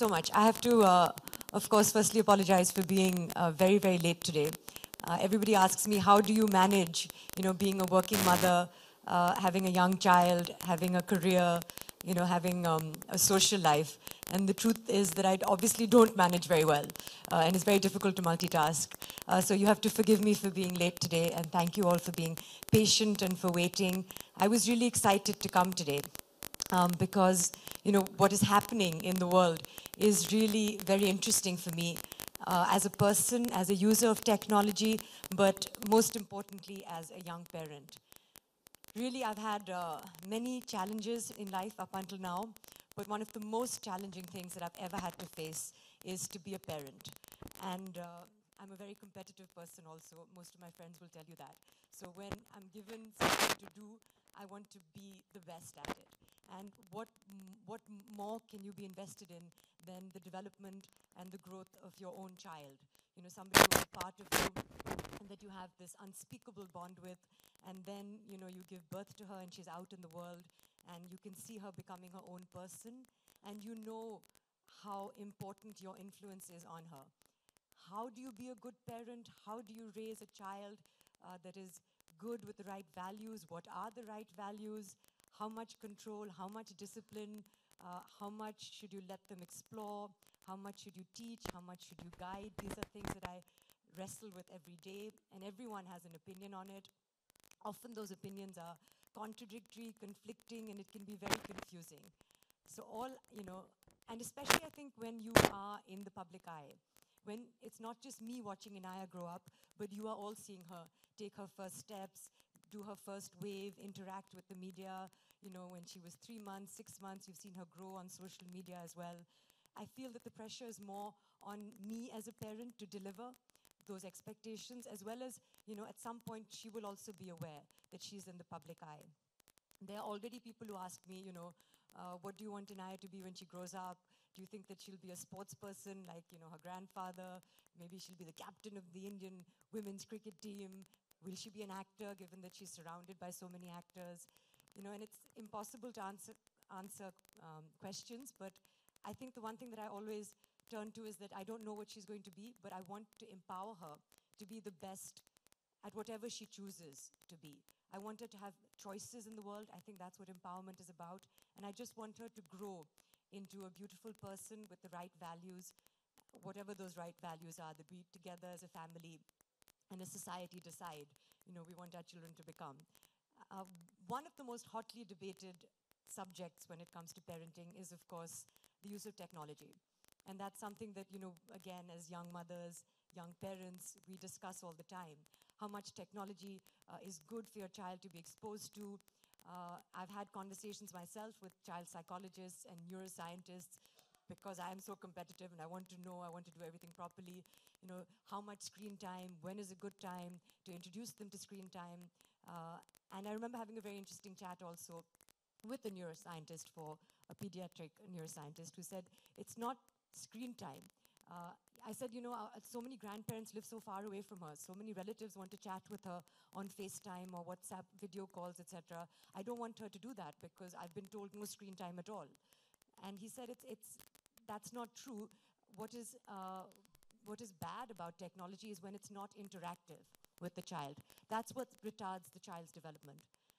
so much. I have to, of course, firstly apologize for being very, very late today. Everybody asks me, how do you manage, being a working mother, having a young child, having a career, having a social life? And the truth is that I obviously don't manage very well, and it's very difficult to multitask. So you have to forgive me for being late today, and thank you all for being patient and for waiting. I was really excited to come today. Because what is happening in the world is really very interesting for me as a person, as a user of technology, but most importantly as a young parent. Really, I've had many challenges in life up until now, but one of the most challenging things that I've ever had to face is to be a parent. And I'm a very competitive person also. Most of my friends will tell you that. So when I'm given something to do, I want to be the best at it. And what more can you be invested in than the development and the growth of your own child? Somebody who's a part of you and that you have this unspeakable bond with, and then, you give birth to her and she's out in the world and you can see her becoming her own person, and you know how important your influence is on her. How do you be a good parent? How do you raise a child that is good with the right values? What are the right values? How much control? How much discipline? How much should you let them explore? How much should you teach? How much should you guide? These are things that I wrestle with every day, and everyone has an opinion on it. Often those opinions are contradictory, conflicting, and it can be very confusing. So and especially I think when you are in the public eye, when it's not just me watching Inaya grow up, but you are all seeing her take her first steps, do her first wave, interact with the media. When she was 3 months, 6 months, you've seen her grow on social media as well. I feel that the pressure is more on me as a parent to deliver those expectations, as well as, at some point she will also be aware that she's in the public eye. There are already people who ask me, what do you want Inaya to be when she grows up? Do you think that she'll be a sports person like, her grandfather? Maybe she'll be the captain of the Indian women's cricket team. Will she be an actor, given that she's surrounded by so many actors? And it's impossible to answer questions, but I think the one thing that I always turn to is that I don't know what she's going to be, but I want to empower her to be the best at whatever she chooses to be. I want her to have choices in the world. I think that's what empowerment is about. And I just want her to grow into a beautiful person with the right values, whatever those right values are, that we together as a family and a society decide, we want our children to become. One of the most hotly debated subjects when it comes to parenting is, of course, the use of technology. And that's something that, again, as young mothers, young parents, we discuss all the time. How much technology is good for your child to be exposed to. I've had conversations myself with child psychologists and neuroscientists because I am so competitive and I want to know, I want to do everything properly. How much screen time, when is a good time to introduce them to screen time. And I remember having a very interesting chat also with a neuroscientist, for a pediatric neuroscientist, who said, it's not screen time. I said, so many grandparents live so far away from her. So many relatives want to chat with her on FaceTime or WhatsApp video calls, etc. I don't want her to do that because I've been told no screen time at all. And he said, that's not true. What is bad about technology is when it's not interactive with the child. That's what retards the child's development.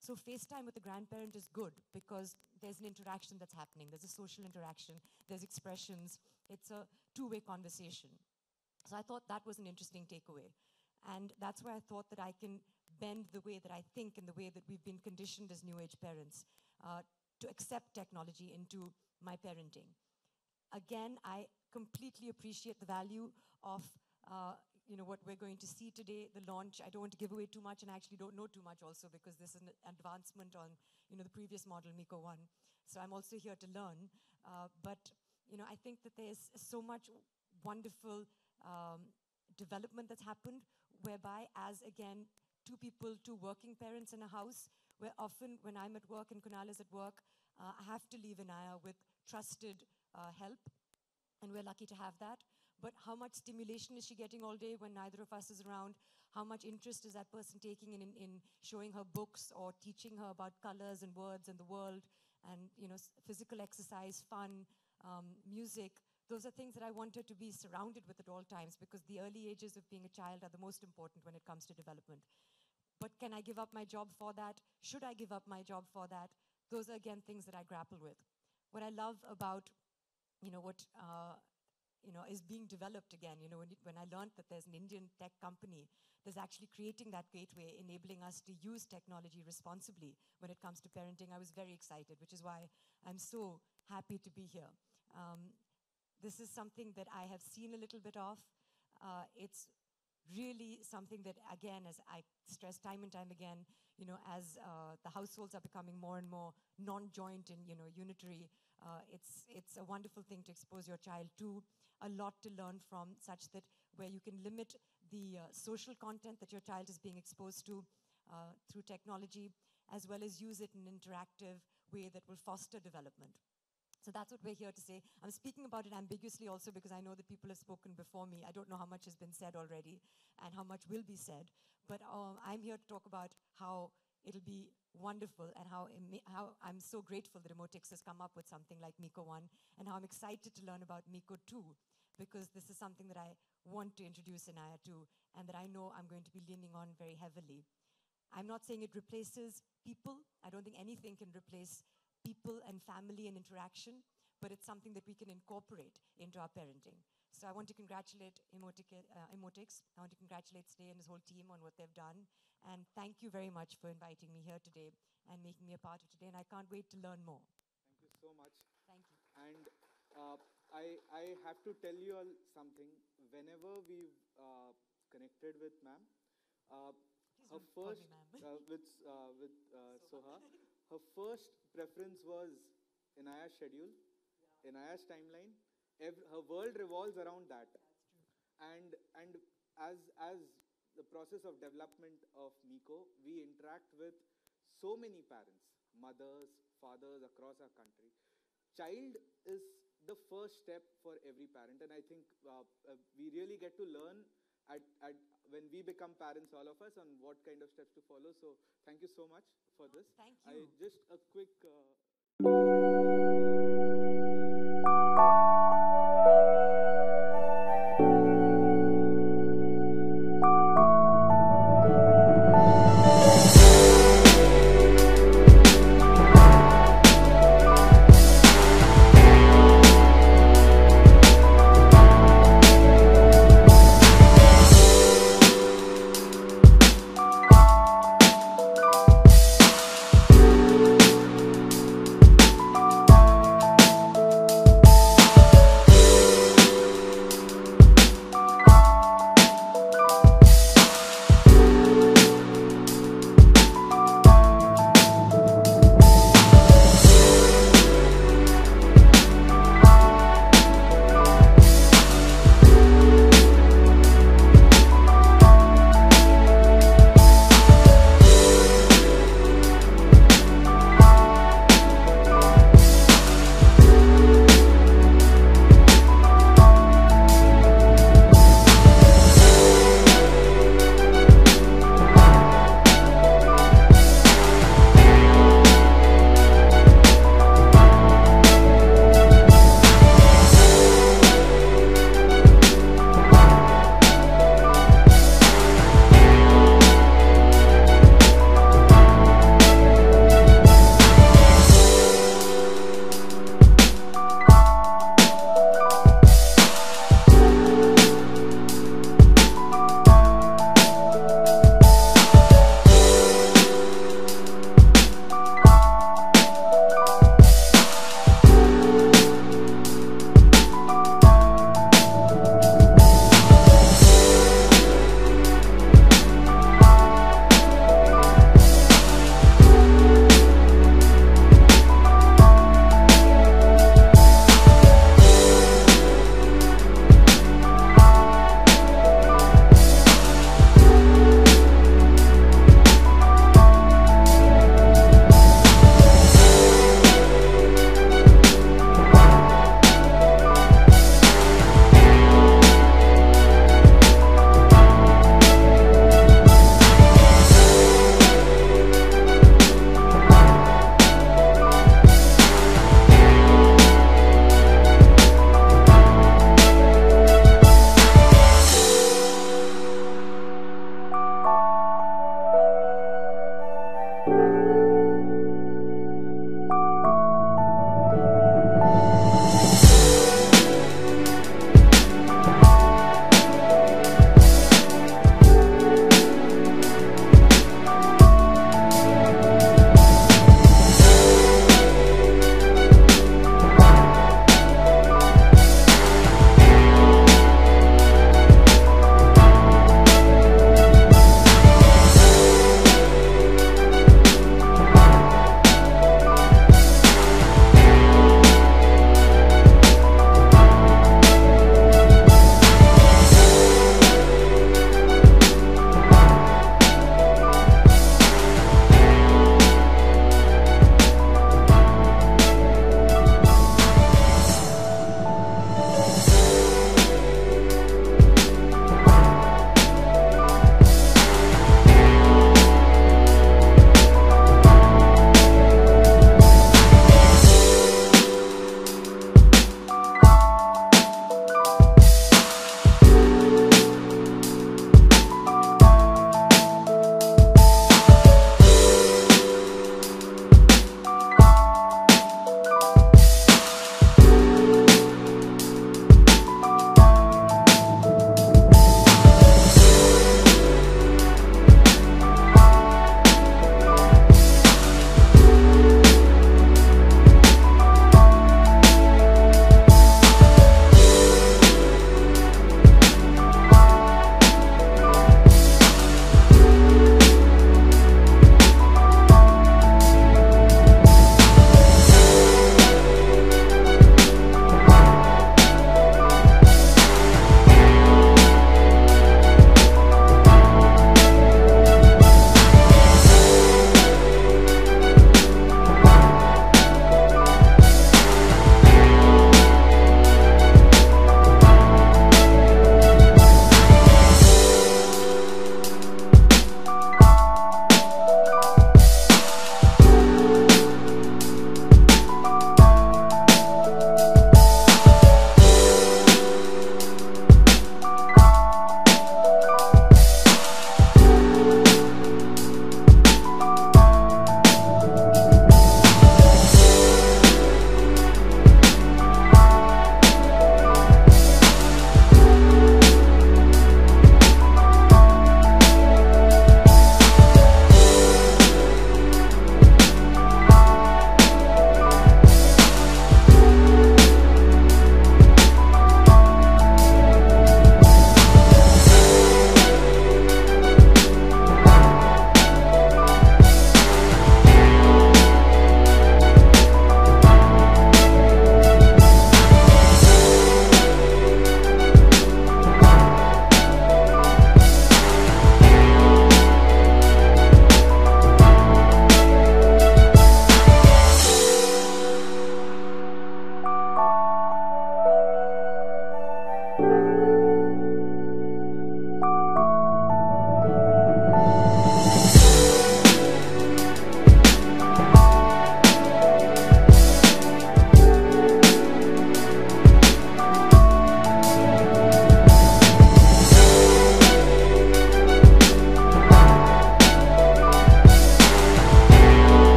So FaceTime with the grandparent is good because there's an interaction that's happening. There's a social interaction. There's expressions. It's a two-way conversation. So I thought that was an interesting takeaway. And that's where I thought that I can bend the way that I think and the way that we've been conditioned as new age parents to accept technology into my parenting. Again, I completely appreciate the value of what we're going to see today, the launch. I don't want to give away too much, and I actually don't know too much also because this is an advancement on the previous model, MECO 1. So I'm also here to learn. But I think that there's so much wonderful development that's happened, whereby as, again, two working parents in a house, where often when I'm at work and Kunal is at work, I have to leave Inaya with trusted help, and we're lucky to have that. But how much stimulation is she getting all day when neither of us is around? How much interest is that person taking in showing her books or teaching her about colors and words and the world, and physical exercise, fun, music, Those are things that I want her to be surrounded with at all times, because the early ages of being a child are the most important when it comes to development. But can I give up my job for that? Should I give up my job for that? Those are, again, things that I grapple with. What I love about, what is being developed again. When I learned that there's an Indian tech company that's actually creating that gateway, enabling us to use technology responsibly when it comes to parenting, I was very excited, which is why I'm so happy to be here. This is something that I have seen a little bit of. It's really something that, again, as I stress time and time again, as the households are becoming more and more non-joint and, unitary, it's a wonderful thing to expose your child to, a lot to learn from, such that where you can limit the social content that your child is being exposed to through technology, as well as use it in an interactive way that will foster development. So that's what we're here to say. I'm speaking about it ambiguously also because I know that people have spoken before me. I don't know how much has been said already and how much will be said. But I'm here to talk about how it'll be wonderful and how I'm so grateful that Emotex has come up with something like Miko 1, and how I'm excited to learn about Miko 2, because this is something that I want to introduce in Aya 2 and that I know I'm going to be leaning on very heavily. I'm not saying it replaces people. I don't think anything can replace people and family and interaction, but it's something that we can incorporate into our parenting. So I want to congratulate Emotex. I want to congratulate Sneh and his whole team on what they've done. And thank you very much for inviting me here today and making me a part of today. And I can't wait to learn more. Thank you so much. Thank you. And I have to tell you all something. Whenever we've connected with ma'am, her first, with Soha, her first preference was Inaya's schedule, Inaya's timeline. Her world revolves around that. That's true. And as the process of development of Miko, we interact with so many parents, mothers, fathers across our country. Child is the first step for every parent, and I think we really get to learn when we become parents, all of us, on what kind of steps to follow. So thank you so much for this. Thank you. Just a quick...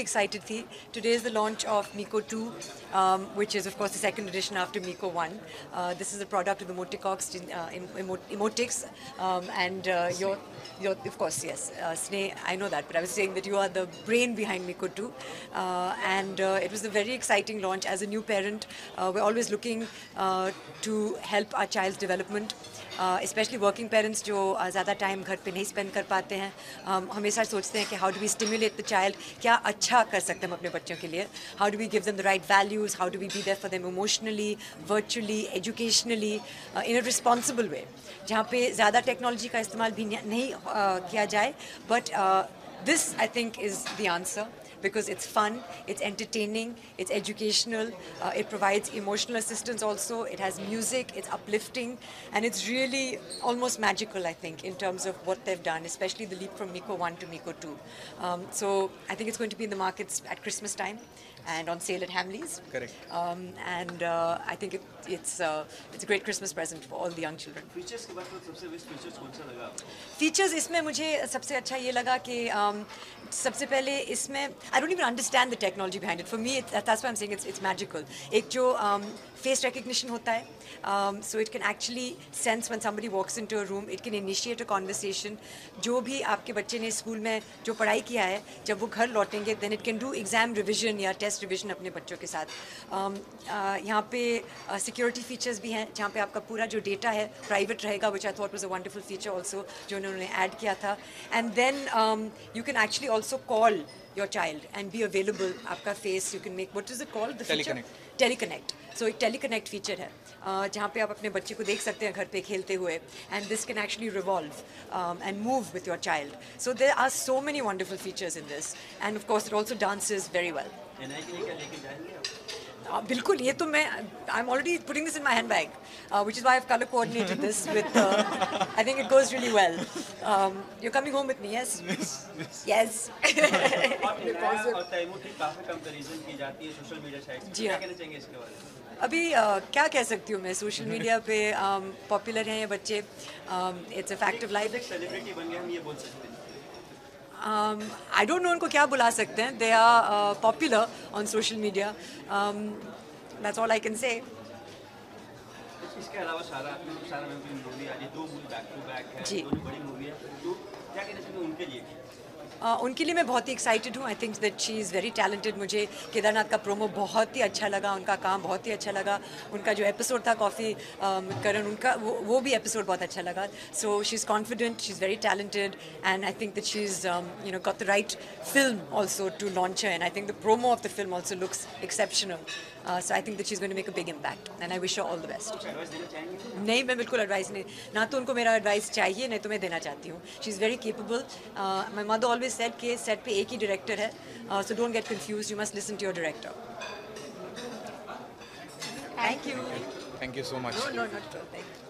excited थी. Today is the launch of Miko 2, which is of course the second edition after Miko 1. This is a product of the Moticox Emotics, and you're of course yes, Sneh. I know that, but I was saying that you are the brain behind Miko 2, and it was a very exciting launch. As a new parent, we're always looking to help our child's development. Especially working parents जो ज़्यादा time घर पे नहीं spend कर पाते हैं, हमेशा सोचते हैं कि how do we stimulate the child, क्या अच्छा कर सकते हैं हम अपने बच्चों के लिए, how do we give them the right values, how do we be there for them emotionally, virtually, educationally, in a responsible way, जहाँ पे ज़्यादा टेक्नोलॉजी का इस्तेमाल भी नहीं किया जाए. But this I think is the answer, because it's fun, it's entertaining, it's educational, it provides emotional assistance also, it has music, it's uplifting, and it's really almost magical, I think, in terms of what they've done, especially the leap from Miko 1 to Miko 2. So I think it's going to be in the markets at Christmas time and on sale at Hamleys. Correct. And I think it's a great Christmas present for all the young children. Features के बाद सबसे best features कौन सा लगा? Features इसमें मुझे सबसे अच्छा ये लगा कि सबसे पहले इसमें I don't even understand the technology behind it. For me, that's why I'm saying it's magical. एक जो face recognition होता है, so it can actually sense when somebody walks into a room. It can initiate a conversation. जो भी आपके बच्चे ने school में जो पढ़ाई किया है, जब वो घर लौटेंगे, then it can do exam revision या test revision अपने बच्चों के साथ. यहाँ पे security features भी हैं, जहाँ पे आपका पूरा जो data है private रहेगा, which I thought was a wonderful feature also, जो उन्होंने add किया था. And then you can actually also call your child and be available. आपका face, you can make, what is it called? The feature? Teleconnect. So एक teleconnect feature है, जहाँ पे आप अपने बच्चे को देख सकते हैं घर पे खेलते हुए, and this can actually revolve and move with your child. So there are so many wonderful features in this, and of course it also dances very well. बिल्कुल, ये तो मैं I'm already putting this in my handbag, which is why I've color coordinated this with. I think it goes really well. You're coming home with me, yes? Yes. और तैमूर काफी comparison की जाती है social media sites पे, क्या कहना चाहेंगे इसके बारे में? अभी क्या कह सकती हूँ मैं, सोशल मीडिया पे पॉपुलर हैं ये बच्चे. It's a fact of life. Celebrity बन गए हम ये बोल सकते हैं. I don't know उनको क्या बुला सकते हैं. They are popular on social media. That's all I can say. इसके अलावा सारा मूवी आ रही है, 2 मूवी बैक टू बैक है, जी. दोनों बड़ी मूवी है, तो क्या कहना चाहिए उनके लिए? उनके लिए मैं बहुत ही एक्साइटेड हूँ. आई think that she is very talented. मुझे केदारनाथ का प्रोमो बहुत ही अच्छा लगा, उनका काम बहुत ही अच्छा लगा, उनका जो एपिसोड था कॉफ़ी करण, उनका वो भी एपिसोड बहुत अच्छा लगा. So she is confident, she is very talented, and I think that she is got the right film also to launch her, and I think the promo of the film also looks exceptional. So I think that she's going to make a big impact, and I wish her all the best. नहीं, मैं बिल्कुल advice नहीं, ना तो उनको मेरा advice चाहिए, नहीं तो मैं देना चाहती हूँ. She is very capable. My mother always said कि सेट पे एक ही डायरेक्टर है, so don't get confuse, you must listen to your director. Thank you. Thank you so much. No, not at all. Thank you.